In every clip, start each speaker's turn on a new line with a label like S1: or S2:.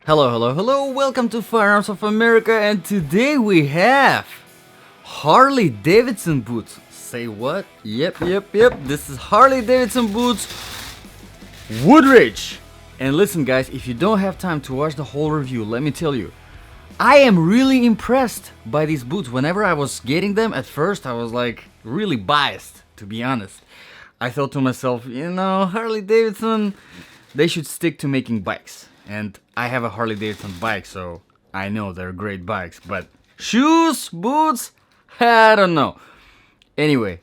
S1: Hello, hello, hello, welcome to Firearms of America, and today we have Harley Davidson boots. Say what? Yep, this is Harley Davidson boots Woodridge. And listen guys, if you don't have time to watch the whole review, let me tell you, I am really impressed by these boots. Whenever I was getting them, at first I was like really biased, to be honest. I thought to myself, Harley Davidson, they should stick to making bikes. And I have a Harley Davidson bike, so I know they're great bikes. But shoes, boots, I don't know. Anyway,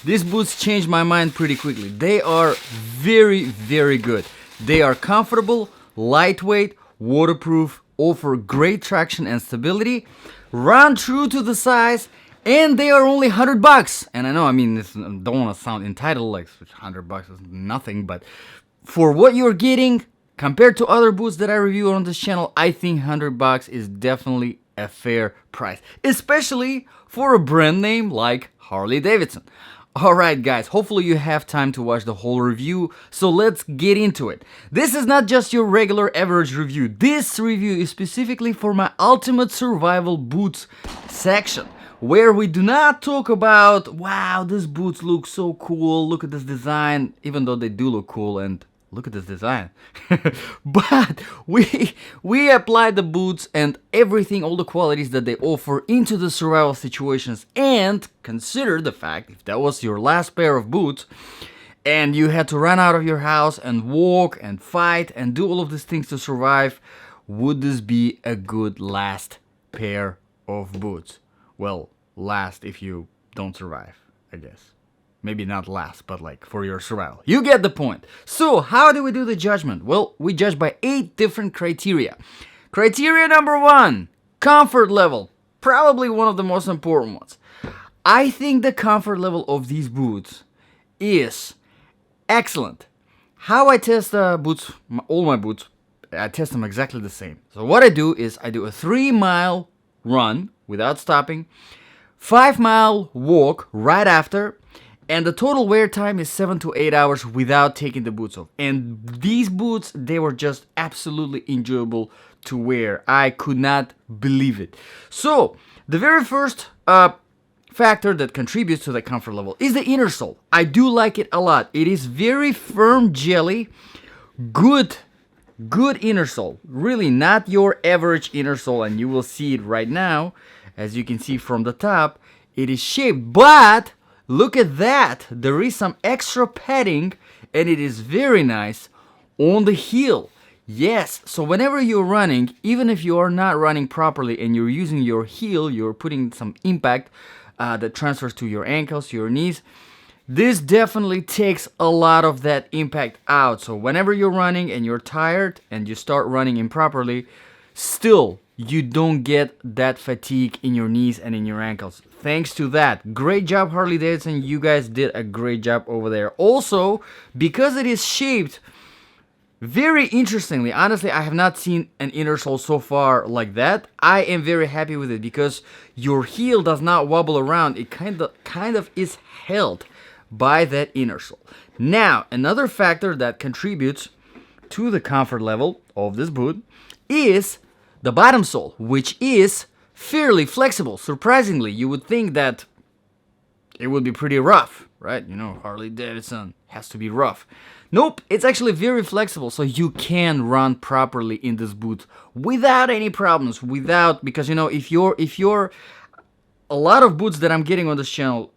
S1: these boots changed my mind pretty quickly. They are very, very good. They are comfortable, lightweight, waterproof, offer great traction and stability, run true to the size, and they are only $100. And I know, this don't want to sound entitled, like $100 is nothing, but for what you're getting, compared to other boots that I review on this channel, I think $100 is definitely a fair price, especially for a brand name like Harley Davidson. Alright guys, hopefully you have time to watch the whole review, so let's get into it. This is not just your regular average review. This review is specifically for my ultimate survival boots section, where we do not talk about, wow, these boots look so cool, look at this design, even though they do look cool, and look at this design. But we apply the boots and everything, all the qualities that they offer into the survival situations, and consider the fact, if that was your last pair of boots and you had to run out of your house and walk and fight and do all of these things to survive, would this be a good last pair of boots? Well, last if you don't survive, I guess. Maybe not last, but like for your survival. You get the point. So how do we do the judgment? Well, we judge by 8 different criteria. Criteria number 1, comfort level. Probably one of the most important ones. I think the comfort level of these boots is excellent. How I test the boots, all my boots, I test them exactly the same. So what I do is I do a 3-mile run without stopping, 5-mile walk right after, and the total wear time is 7 to 8 hours without taking the boots off. And these boots, they were just absolutely enjoyable to wear. I could not believe it. So, the very first factor that contributes to the comfort level is the inner sole. I do like it a lot. It is very firm jelly, good inner sole. Really not your average inner sole, and you will see it right now. As you can see from the top, it is shaped, but look at that, there is some extra padding, and it is very nice on the heel. Yes, so whenever you're running, even if you are not running properly and you're using your heel, you're putting some impact that transfers to your ankles, your knees, this definitely takes a lot of that impact out. So whenever you're running and you're tired and you start running improperly, still you don't get that fatigue in your knees and in your ankles. Thanks to that. Great job, Harley Davidson. You guys did a great job over there. Also, because it is shaped very interestingly, honestly, I have not seen an inner sole so far like that. I am very happy with it because your heel does not wobble around. It kind of is held by that inner sole. Now, another factor that contributes to the comfort level of this boot is the bottom sole, which is fairly flexible. Surprisingly, you would think that it would be pretty rough, right? Harley Davidson has to be rough. Nope, it's actually very flexible, so you can run properly in this boot without any problems. Because if you're a lot of boots that I'm getting on this channel,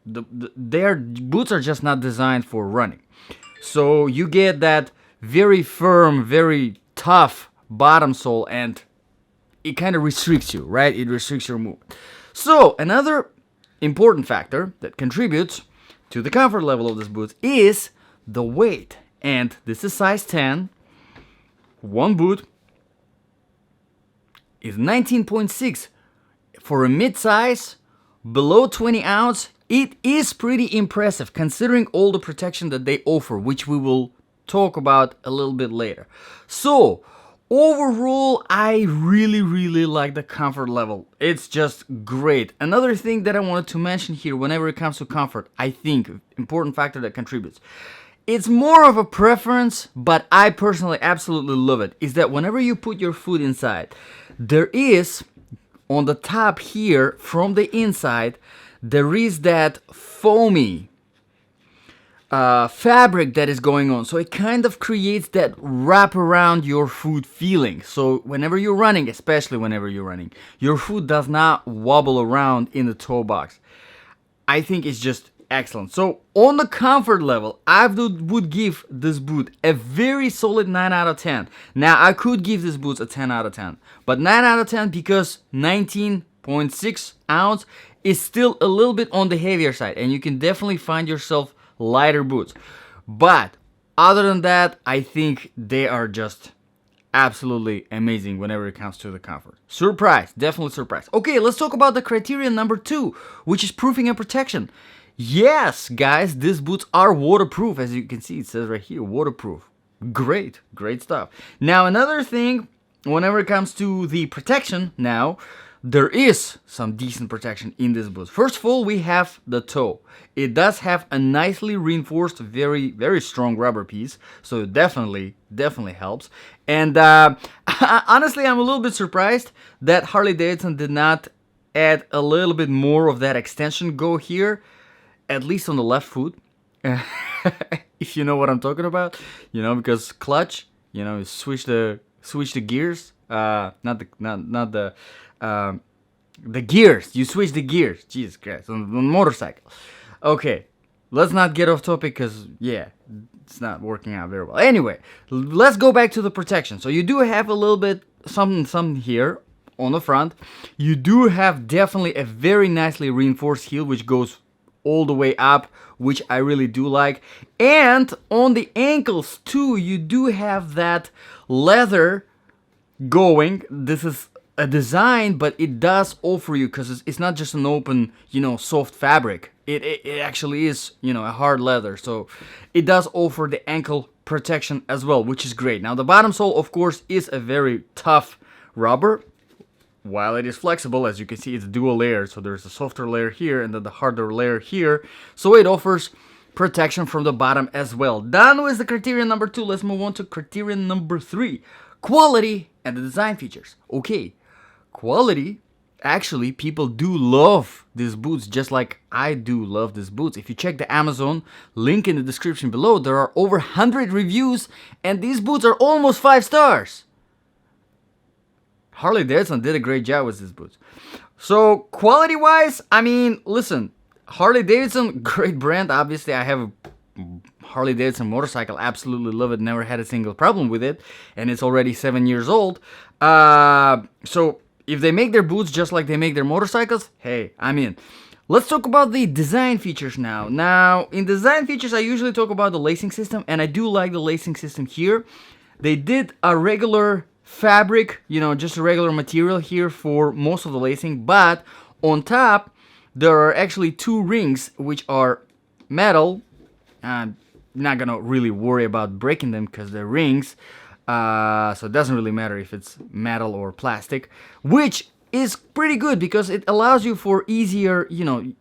S1: their boots are just not designed for running. So you get that very firm, very tough bottom sole, and it kind of restricts you, right? It restricts your movement. So another important factor that contributes to the comfort level of this boot is the weight. And this is size 10. One boot is 19.6. For a mid-size, below 20 ounce, it is pretty impressive considering all the protection that they offer, which we will talk about a little bit later. So overall, I really like the comfort level. It's just great. Another thing that I wanted to mention here, whenever it comes to comfort, I think important factor that contributes It's more of a preference, but I personally absolutely love it. Is that whenever you put your food inside, there is on the top here from the inside, there is that foamy fabric that is going on. So it kind of creates that wrap around your food feeling. So whenever you're running, especially whenever you're running, your food does not wobble around in the toe box. I think it's just excellent. So on the comfort level, I would give this boot a very solid 9 out of 10. Now I could give this boot a 10 out of 10, but 9 out of 10 because 19.6 ounce is still a little bit on the heavier side, and you can definitely find yourself lighter boots. But other than that, I think they are just absolutely amazing whenever it comes to the comfort. Surprise, definitely surprise. Okay, let's talk about the criterion number 2, which is proofing and protection. Yes, guys, these boots are waterproof. As you can see, it says right here, waterproof. Great stuff. Now, another thing, whenever it comes to the protection, now, there is some decent protection in this boot. First of all, we have the toe. It does have a nicely reinforced, very, very strong rubber piece, so it definitely helps. And honestly, I'm a little bit surprised that Harley Davidson did not add a little bit more of that extension go here, at least on the left foot. If you know what I'm talking about, because clutch, you switch the gears, not the gears. You switch the gears. Jesus Christ, on motorcycle. Okay, let's not get off topic because it's not working out very well. Anyway, let's go back to the protection. So you do have a little bit something here on the front. You do have definitely a very nicely reinforced heel which goes all the way up, which I really do like. And on the ankles too, you do have that leather going. This is a design, but it does offer you, because it's not just an open, soft fabric. It actually is, a hard leather. So it does offer the ankle protection as well, which is great. Now the bottom sole, of course, is a very tough rubber. While it is flexible, as you can see, it's dual layer. So there's a softer layer here and then the harder layer here. So it offers protection from the bottom as well. Done with the criterion number 2. Let's move on to criterion number 3. Quality and the design features. Okay, quality. Actually, people do love these boots just like I do love these boots. If you check the Amazon link in the description below, there are over 100 reviews and these boots are almost 5 stars. Harley Davidson did a great job with these boots. So quality wise, listen, Harley Davidson, great brand. Obviously, I have a Harley Davidson motorcycle, absolutely love it, never had a single problem with it, and it's already 7 years old. So if they make their boots just like they make their motorcycles, hey, I'm in. Let's talk about the design features now. Now, in design features, I usually talk about the lacing system, and I do like the lacing system here. They did a regular fabric, just a regular material here for most of the lacing, but on top, there are actually 2 rings which are metal. I'm not gonna really worry about breaking them because they're rings, so it doesn't really matter if it's metal or plastic, which is pretty good because it allows you for easier,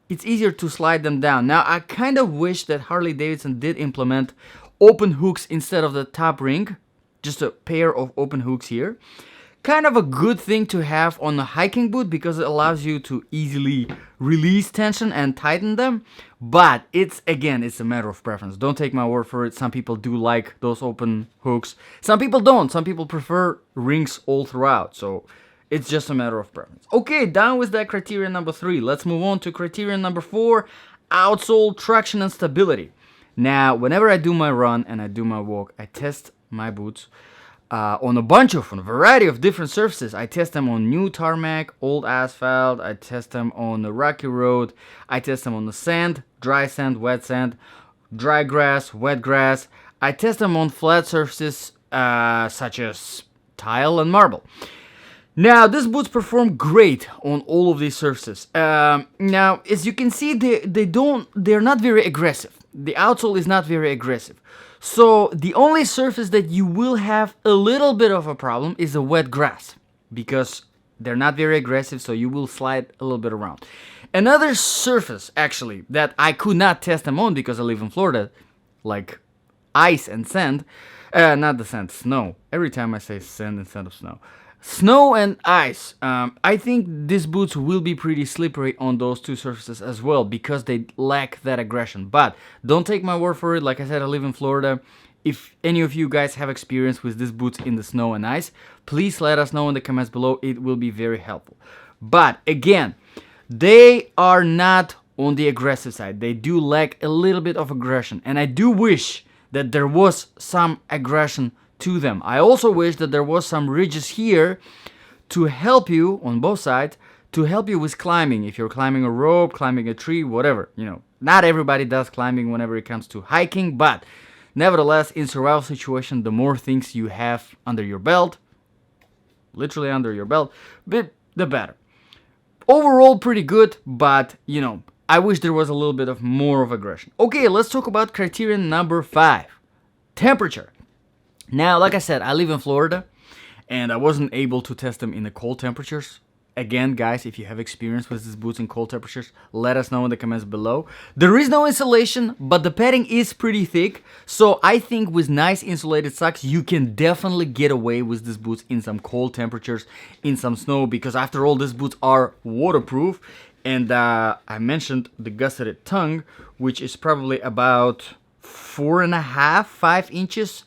S1: it's easier to slide them down. Now, I kind of wish that Harley Davidson did implement open hooks instead of the top ring, just a pair of open hooks here. Kind of a good thing to have on a hiking boot because it allows you to easily release tension and tighten them. But it's a matter of preference. Don't take my word for it. Some people do like those open hooks. Some people don't. Some people prefer rings all throughout. So it's just a matter of preference. Okay, done with that criterion number 3. Let's move on to criterion number 4, outsole traction and stability. Now, whenever I do my run and I do my walk, I test my boots on a variety of different surfaces. I test them on new tarmac, old asphalt. I test them on the rocky road. I test them on the sand, dry sand, wet sand, dry grass, wet grass. I test them on flat surfaces such as tile and marble. Now, these boots perform great on all of these surfaces. Now, as you can see, they're not very aggressive. The outsole is not very aggressive. So the only surface that you will have a little bit of a problem is the wet grass, because they're not very aggressive, so you will slide a little bit around. Another surface, actually, that I could not test them on because I live in Florida, like ice and sand. Not the sand, snow. Every time I say sand instead of snow. Snow and ice. I think these boots will be pretty slippery on those two surfaces as well because they lack that aggression. But don't take my word for it. Like I said, I live in Florida. If any of you guys have experience with these boots in the snow and ice, please let us know in the comments below. It will be very helpful. But again, they are not on the aggressive side. They do lack a little bit of aggression. And I do wish that there was some aggression to them. I also wish that there was some ridges here to help you on both sides, to help you with climbing. If you're climbing a rope, climbing a tree, whatever, not everybody does climbing whenever it comes to hiking, but nevertheless, in survival situation, the more things you have under your belt, literally under your belt, the better. Overall, pretty good, but I wish there was a little bit of more of aggression. Okay, let's talk about criterion number 5, temperature. Now, like I said, I live in Florida, and I wasn't able to test them in the cold temperatures. Again, guys, if you have experience with these boots in cold temperatures, let us know in the comments below. There is no insulation, but the padding is pretty thick, so I think with nice insulated socks, you can definitely get away with these boots in some cold temperatures, in some snow, because after all, these boots are waterproof. And I mentioned the gusseted tongue, which is probably about 4.5, 5 inches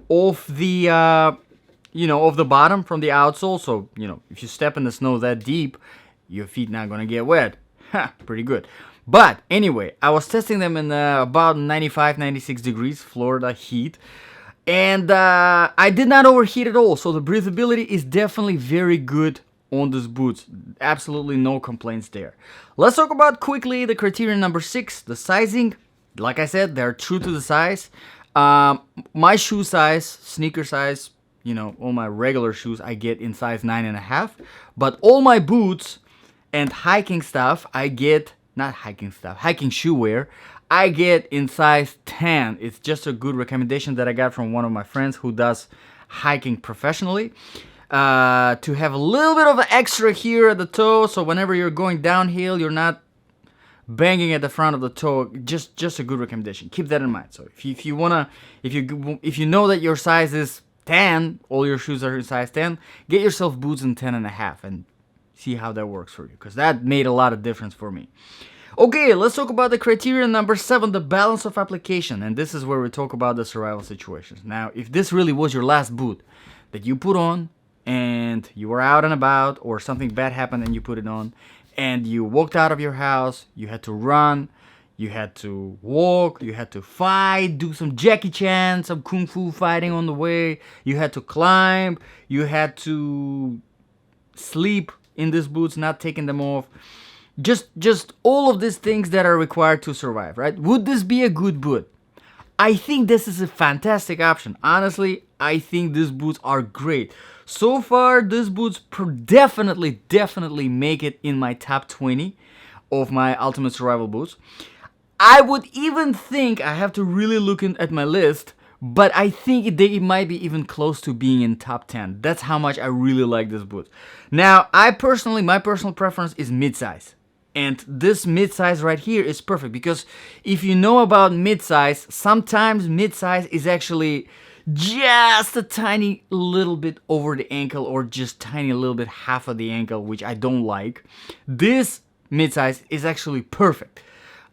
S1: off the of the bottom from the outsole. So if you step in the snow that deep, your feet not gonna get wet. Pretty good. But anyway, I was testing them in about 95, 96 degrees Florida heat, and I did not overheat at all. So the breathability is definitely very good on these boots. Absolutely no complaints there. Let's talk about quickly the criterion number 6, the sizing. Like I said, they're true to the size. My shoe size, sneaker size, all my regular shoes I get in size 9.5, but all my boots and hiking stuff I get, not hiking stuff, hiking shoe wear, I get in size 10. It's just a good recommendation that I got from one of my friends who does hiking professionally. To have a little bit of an extra here at the toe, so whenever you're going downhill, you're not banging at the front of the toe. Just a good recommendation. Keep that in mind. So if you know that your size is 10, all your shoes are in size 10, get yourself boots in 10.5 and see how that works for you, because that made a lot of difference for me. Okay, let's talk about the criterion number 7, the balance of application, and this is where we talk about the survival situations. Now, if this really was your last boot that you put on, and you were out and about, or something bad happened and you put it on, and you walked out of your house, you had to run, you had to walk, you had to fight, do some Jackie Chan, some Kung Fu fighting on the way, you had to climb, you had to sleep in these boots, not taking them off. Just all of these things that are required to survive, right? Would this be a good boot? I think this is a fantastic option. Honestly, I think these boots are great. So far, these boots definitely make it in my top 20 of my ultimate survival boots. I would even think, I have to really look at my list, but I think it might be even close to being in top 10. That's how much I really like this boot. Now, my personal preference is mid-size. And this mid-size right here is perfect, because if you know about mid-size, sometimes mid-size is actually just a tiny little bit over the ankle, or just tiny little bit half of the ankle, which I don't like. This mid-size is actually perfect.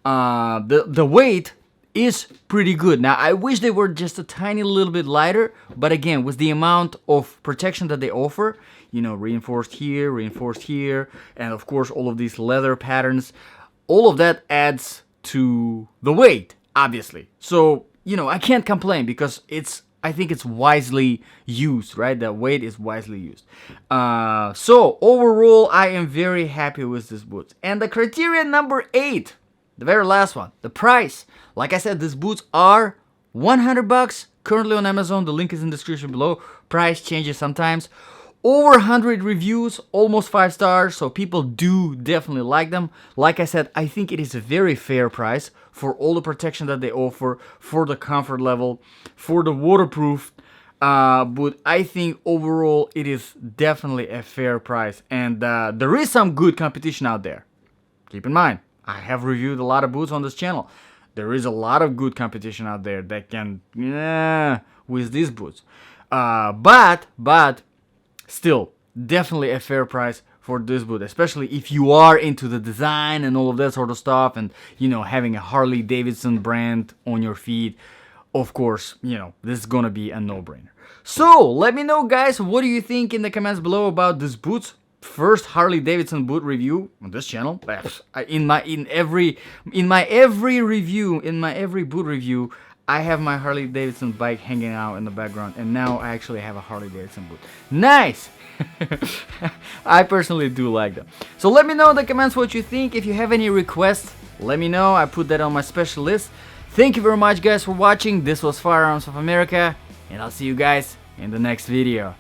S1: The weight is pretty good. Now, I wish they were just a tiny little bit lighter, but again, with the amount of protection that they offer, reinforced here, and of course all of these leather patterns, all of that adds to the weight, obviously. So, I can't complain, because I think it's wisely used, right? The weight is wisely used. So overall, I am very happy with this boots. And the criterion number 8, the very last one, the price. Like I said, these boots are $100 currently on Amazon. The link is in the description below. Price changes sometimes. Over 100 reviews, almost 5 stars, so people do definitely like them. Like I said, I think it is a very fair price for all the protection that they offer, for the comfort level, for the waterproof. But I think overall it is definitely a fair price, and there is some good competition out there. Keep in mind, I have reviewed a lot of boots on this channel. There is a lot of good competition out there that can with these boots. But still, definitely a fair price for this boot, especially if you are into the design and all of that sort of stuff, and having a Harley Davidson brand on your feet. Of course, this is gonna be a no-brainer. So let me know, guys, what do you think in the comments below about this boots? First Harley Davidson boot review on this channel. In my every boot review, I have my Harley Davidson bike hanging out in the background, and now I actually have a Harley Davidson boot. Nice! I personally do like them. So let me know in the comments what you think. If you have any requests, let me know. I put that on my special list. Thank you very much, guys, for watching. This was Firearms of America, and I'll see you guys in the next video.